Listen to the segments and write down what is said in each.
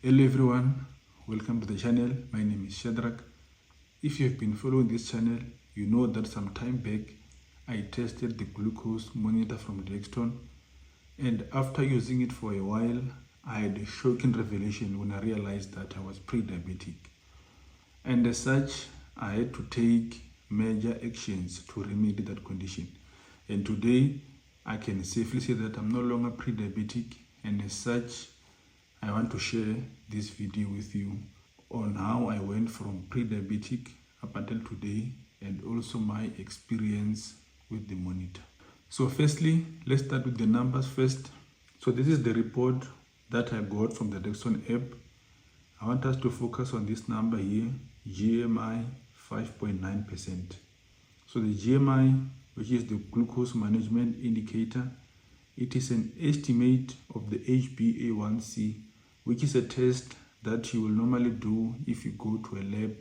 Hello everyone, welcome to the channel. My name is Shadrach. If you have been following this channel, you know that some time back I tested the glucose monitor from Dexcom, and after using it for a while, I had a shocking revelation when I realized that I was pre-diabetic. And as such, I had to take major actions to remedy that condition. And today, I can safely say that I'm no longer pre-diabetic, and as such, I want to share this video with you on how I went from pre-diabetic up until today and also my experience with the monitor. So firstly, let's start with the numbers first. So this is the report that I got from the Dexcom app. I want us to focus on this number here, GMI 5.9%. So the GMI, which is the glucose management indicator, it is an estimate of the HbA1c, which is a test that you will normally do if you go to a lab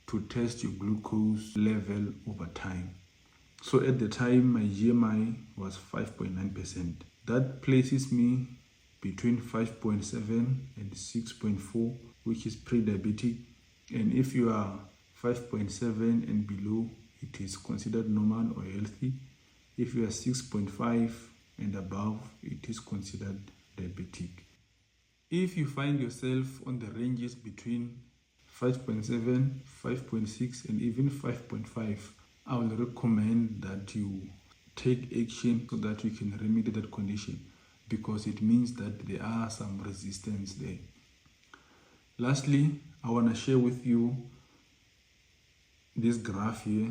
to test your glucose level over time. So at the time, my GMI was 5.9%. That places me between 5.7 and 6.4, which is pre-diabetic. And if you are 5.7 and below, it is considered normal or healthy. If you are 6.5 and above, it is considered diabetic. If you find yourself on the ranges between 5.7, 5.6 and even 5.5, I will recommend that you take action so that you can remedy that condition, because it means that there are some resistance there. Lastly, I want to share with you this graph here.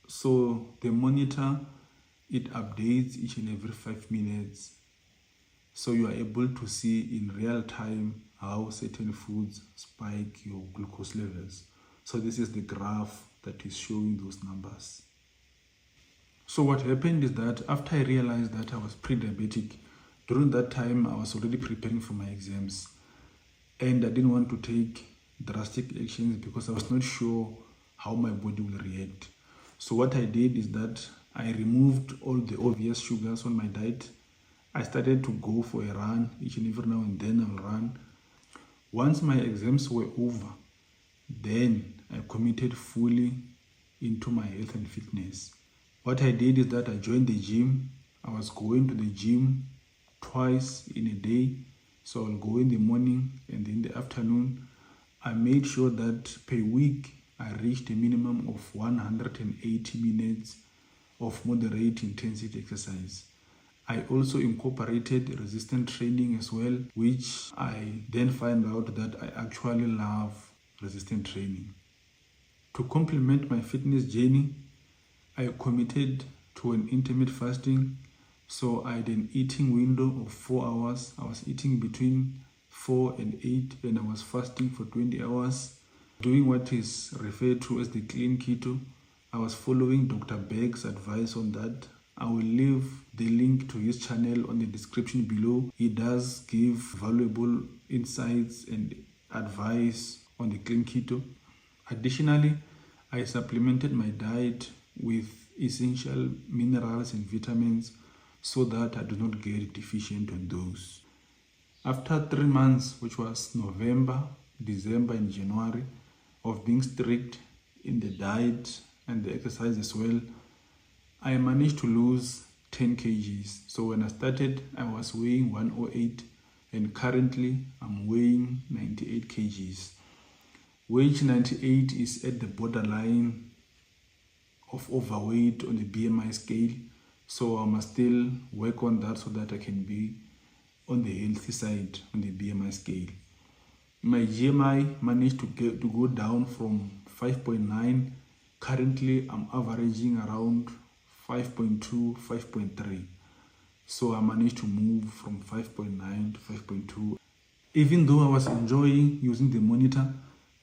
So the monitor, it updates each and every 5 minutes. So you are able to see in real time how certain foods spike your glucose levels. So this is the graph that is showing those numbers. So what happened is that after I realized that I was pre-diabetic, during that time I was already preparing for my exams, and I didn't want to take drastic actions because I was not sure how my body will react. So what I did is that I removed all the obvious sugars on my diet. I started to go for a run. Each and every now and then I'll run. Once my exams were over, then I committed fully into my health and fitness. What I did is that I joined the gym. I was going to the gym twice in a day. So I'll go in the morning and in the afternoon. I made sure that per week I reached a minimum of 180 minutes of moderate intensity exercise. I also incorporated resistance training as well, which I then find out that I actually love resistance training. To complement my fitness journey, I committed to an intermittent fasting. So I had an eating window of 4 hours. I was eating between 4 and 8, and I was fasting for 20 hours, doing what is referred to as the clean keto. I was following Dr. Berg's advice on that. I will leave the link to his channel on the description below. He does give valuable insights and advice on the clean keto. Additionally, I supplemented my diet with essential minerals and vitamins so that I do not get deficient on those. After 3 months, which was November, December and January, of being strict in the diet and the exercise as well, I managed to lose 10 kgs. So when I started, I was weighing 108, and currently I'm weighing 98 kgs. Weight 98 is at the borderline of overweight on the BMI scale. So I must still work on that so that I can be on the healthy side on the BMI scale. My GMI managed to go down from 5.9. Currently, I'm averaging around 5.2, 5.3. So I managed to move from 5.9 to 5.2. Even though I was enjoying using the monitor,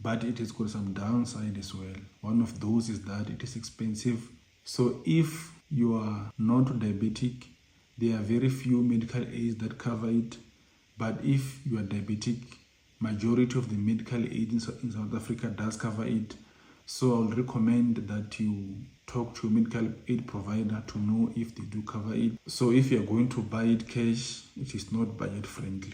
but it has got some downside as well. One of those is that it is expensive. So if you are not diabetic, there are very few medical aids that cover it. But if you are diabetic, majority of the medical aid in South Africa does cover it. So I would recommend that you talk to a medical aid provider to know if they do cover it. So if you are going to buy it cash, it is not budget friendly.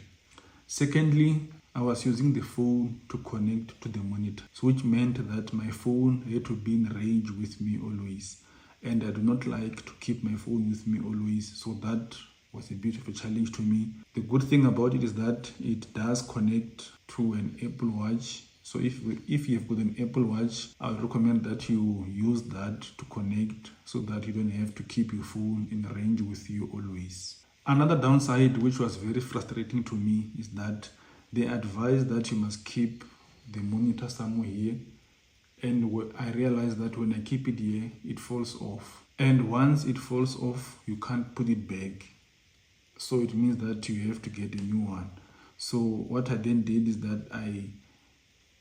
Secondly, I was using the phone to connect to the monitor, so which meant that my phone had to be in range with me always. And I do not like to keep my phone with me always, so that was a bit of a challenge to me. The good thing about it is that it does connect to an Apple Watch. So if you've got an Apple Watch, I would recommend that you use that to connect so that you don't have to keep your phone in range with you always. Another downside, which was very frustrating to me, is that they advise that you must keep the monitor somewhere here. And I realized that when I keep it here, it falls off. And once it falls off, you can't put it back. So it means that you have to get a new one. So what I then did is that I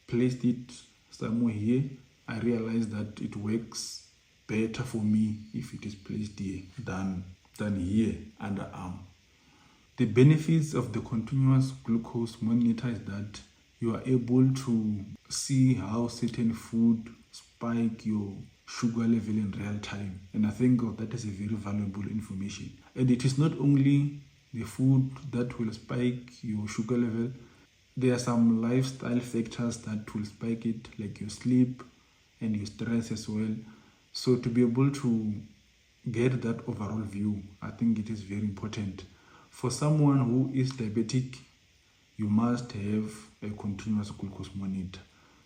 placed it somewhere here. I realized that it works better for me if it is placed here than here under arm. The benefits of the continuous glucose monitor is that you are able to see how certain food spike your sugar level in real time. And I think that is a very valuable information. And it is not only the food that will spike your sugar level. There are some lifestyle factors that will spike it, like your sleep and your stress as well. So to be able to get that overall view, I think it is very important. For someone who is diabetic, you must have a continuous glucose monitor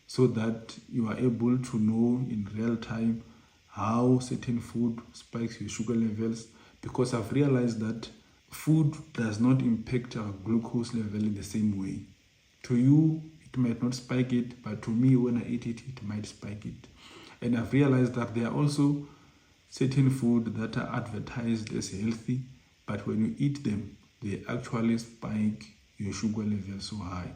so that you are able to know in real time how certain food spikes your sugar levels, because I've realized that food does not impact our glucose level in the same way. To you, it might not spike it, but to me, when I eat it, it might spike it. And I've realized that there are also certain food that are advertised as healthy, but when you eat them, they actually spike your sugar level so high.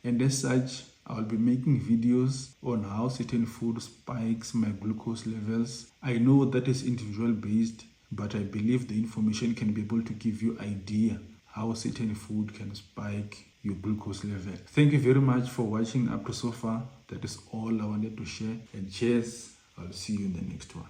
And as such, I'll be making videos on how certain food spikes my glucose levels. I know that is individual based, but I believe the information can be able to give you idea how certain food can spike your glucose level. Thank you very much for watching up to so far. That is all I wanted to share. And cheers. I'll see you in the next one.